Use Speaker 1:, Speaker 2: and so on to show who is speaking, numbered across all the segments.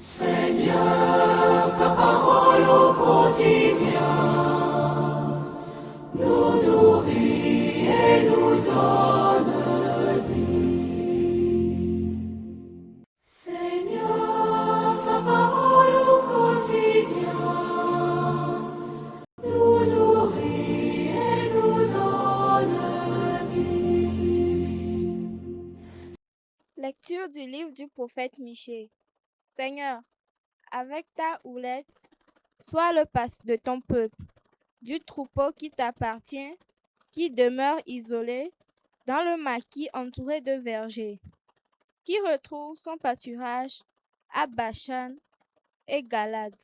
Speaker 1: Seigneur, ta parole au quotidien nous nourrit et nous donne vie. Seigneur, ta parole au quotidien nous nourrit et nous donne vie.
Speaker 2: Lecture du livre du prophète Michée. Seigneur, avec ta houlette, sois le pasteur de ton peuple, du troupeau qui t'appartient, qui demeure isolé, dans le maquis entouré de vergers, qui retrouve son pâturage à Bashan et Galade.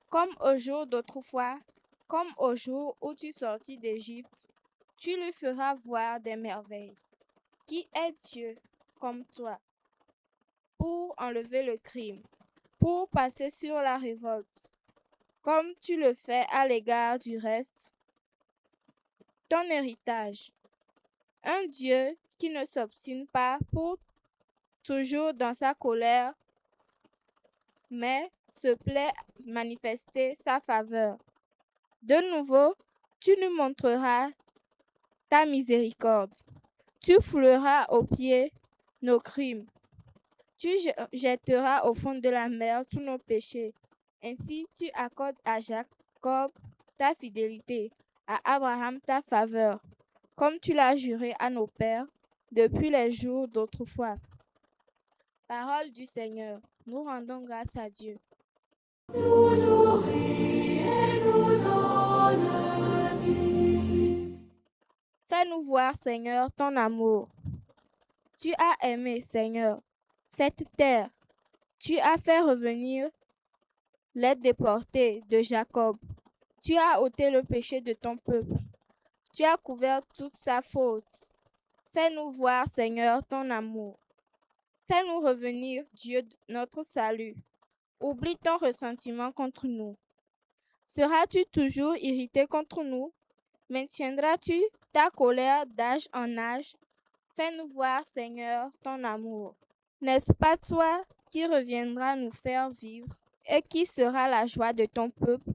Speaker 2: Comme au jour d'autrefois, comme au jour où tu sortis d'Égypte, tu lui feras voir des merveilles. Qui est Dieu comme toi, pour enlever le crime, pour passer sur la révolte, comme tu le fais à l'égard du reste, ton héritage. Un Dieu qui ne s'obstine pas pour toujours dans sa colère, mais se plaît manifester sa faveur. De nouveau, tu nous montreras ta miséricorde. Tu fouleras aux pieds nos crimes. Tu jetteras au fond de la mer tous nos péchés. Ainsi, tu accordes à Jacob ta fidélité, à Abraham ta faveur, comme tu l'as juré à nos pères depuis les jours d'autrefois. Parole du Seigneur, nous rendons grâce à Dieu.
Speaker 1: Nous nourrit et nous donne vie.
Speaker 2: Fais-nous voir, Seigneur, ton amour. Tu as aimé, Seigneur, cette terre. Tu as fait revenir les déportés de Jacob. Tu as ôté le péché de ton peuple. Tu as couvert toute sa faute. Fais-nous voir, Seigneur, ton amour. Fais-nous revenir, Dieu, notre salut. Oublie ton ressentiment contre nous. Seras-tu toujours irrité contre nous? Maintiendras-tu ta colère d'âge en âge? Fais-nous voir, Seigneur, ton amour. N'est-ce pas toi qui reviendras nous faire vivre et qui sera la joie de ton peuple?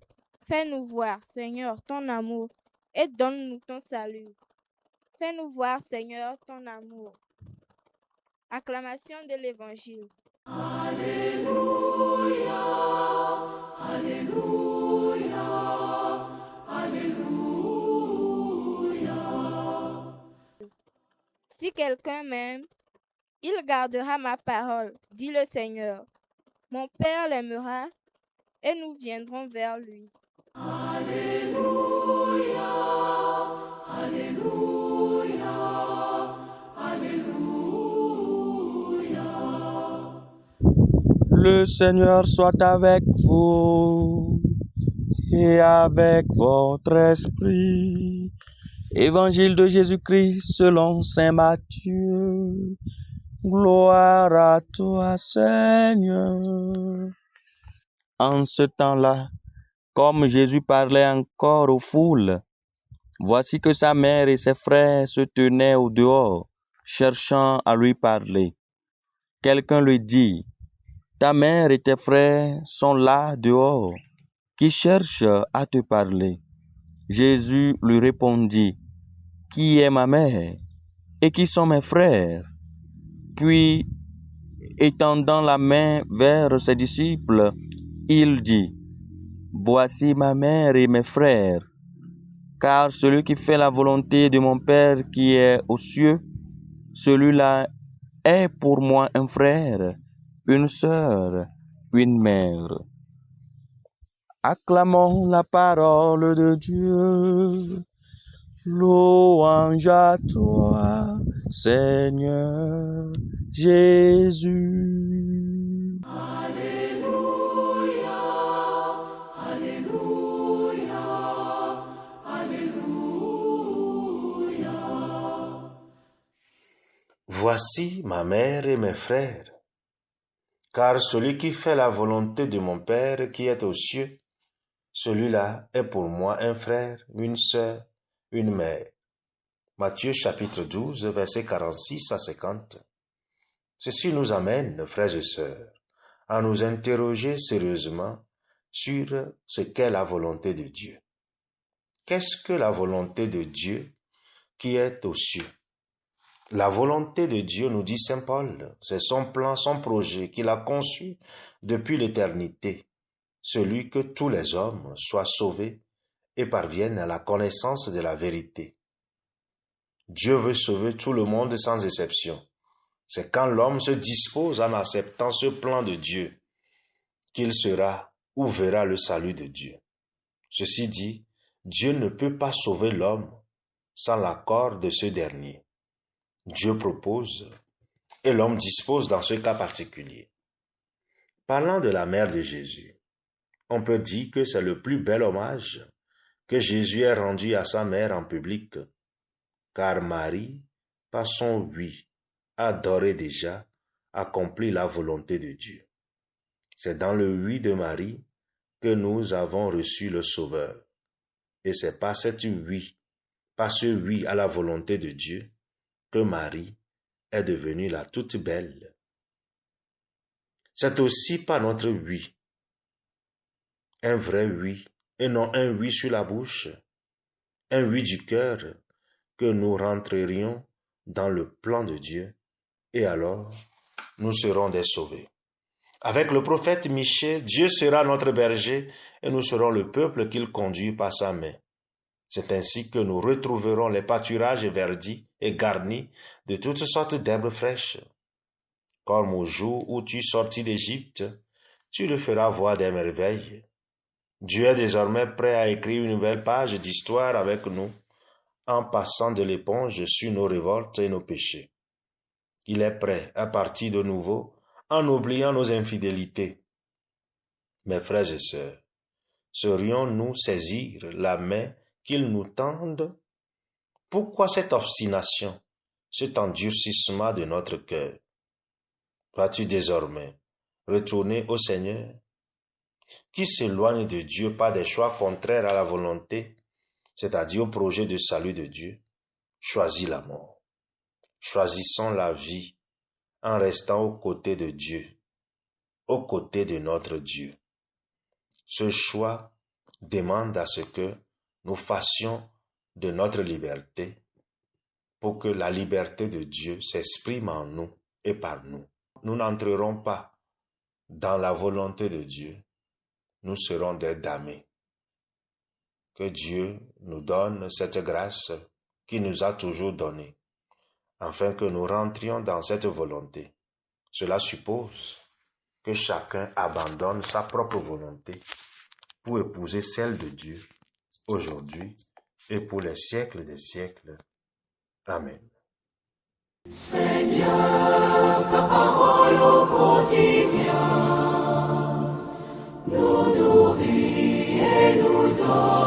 Speaker 2: Fais-nous voir, Seigneur, ton amour et donne-nous ton salut. Fais-nous voir, Seigneur, ton amour. Acclamation de l'Évangile.
Speaker 1: Alléluia, Alléluia, Alléluia.
Speaker 2: Si quelqu'un m'aime, il gardera ma parole, dit le Seigneur. Mon Père l'aimera et nous viendrons vers lui.
Speaker 1: Alléluia, Alléluia, Alléluia.
Speaker 3: Le Seigneur soit avec vous et avec votre esprit. Évangile de Jésus-Christ selon saint Matthieu. Gloire à toi, Seigneur. En ce temps-là, comme Jésus parlait encore aux foules, voici que sa mère et ses frères se tenaient au dehors, cherchant à lui parler. Quelqu'un lui dit: ta mère et tes frères sont là dehors, qui cherchent à te parler. Jésus lui répondit: qui est ma mère et qui sont mes frères? Puis, étendant la main vers ses disciples, il dit: voici ma mère et mes frères, car celui qui fait la volonté de mon Père qui est aux cieux, celui-là est pour moi un frère, une sœur, une mère. Acclamons la parole de Dieu. Louange à toi, Seigneur Jésus.
Speaker 1: Alléluia, Alléluia, Alléluia.
Speaker 4: Voici ma mère et mes frères, car celui qui fait la volonté de mon Père qui est aux cieux, celui-là est pour moi un frère, une sœur, une mère. Matthieu chapitre 12, versets 46 à 50. Ceci nous amène, frères et sœurs, à nous interroger sérieusement sur ce qu'est la volonté de Dieu. Qu'est-ce que la volonté de Dieu qui est aux cieux? La volonté de Dieu, nous dit saint Paul, c'est son plan, son projet qu'il a conçu depuis l'éternité, celui que tous les hommes soient sauvés et parviennent à la connaissance de la vérité. Dieu veut sauver tout le monde sans exception. C'est quand l'homme se dispose en acceptant ce plan de Dieu qu'il sera ou verra le salut de Dieu. Ceci dit, Dieu ne peut pas sauver l'homme sans l'accord de ce dernier. Dieu propose et l'homme dispose dans ce cas particulier. Parlant de la mère de Jésus, on peut dire que c'est le plus bel hommage que Jésus ait rendu à sa mère en public, car Marie, par son oui, a d'ores et déjà accompli la volonté de Dieu. C'est dans le oui de Marie que nous avons reçu le Sauveur. Et c'est par cette oui, par ce oui à la volonté de Dieu, que Marie est devenue la toute belle. C'est aussi par notre oui, un vrai oui, et non un oui sur la bouche, un oui du cœur, que nous rentrerions dans le plan de Dieu, et alors nous serons des sauvés. Avec le prophète Michée, Dieu sera notre berger, et nous serons le peuple qu'il conduit par sa main. C'est ainsi que nous retrouverons les pâturages verdis et garnis de toutes sortes d'herbes fraîches. Comme au jour où tu sortis d'Égypte, tu le feras voir des merveilles. Dieu est désormais prêt à écrire une nouvelle page d'histoire avec nous, en passant de l'éponge sur nos révoltes et nos péchés. Il est prêt à partir de nouveau, en oubliant nos infidélités. Mes frères et sœurs, saurions-nous saisir la main qu'il nous tende? Pourquoi cette obstination, cet endurcissement de notre cœur? Vas-tu désormais retourner au Seigneur? Qui s'éloigne de Dieu par des choix contraires à la volonté, c'est-à-dire au projet de salut de Dieu, choisit la mort. Choisissons la vie en restant aux côtés de Dieu, aux côtés de notre Dieu. Ce choix demande à ce que nous fassions de notre liberté pour que la liberté de Dieu s'exprime en nous et par nous. Nous n'entrerons pas dans la volonté de Dieu, nous serons des damnés. Que Dieu nous donne cette grâce qu'il nous a toujours donnée, afin que nous rentrions dans cette volonté. Cela suppose que chacun abandonne sa propre volonté pour épouser celle de Dieu, aujourd'hui et pour les siècles des siècles. Amen.
Speaker 1: Seigneur, ta parole au quotidien nous nourrit et nous donne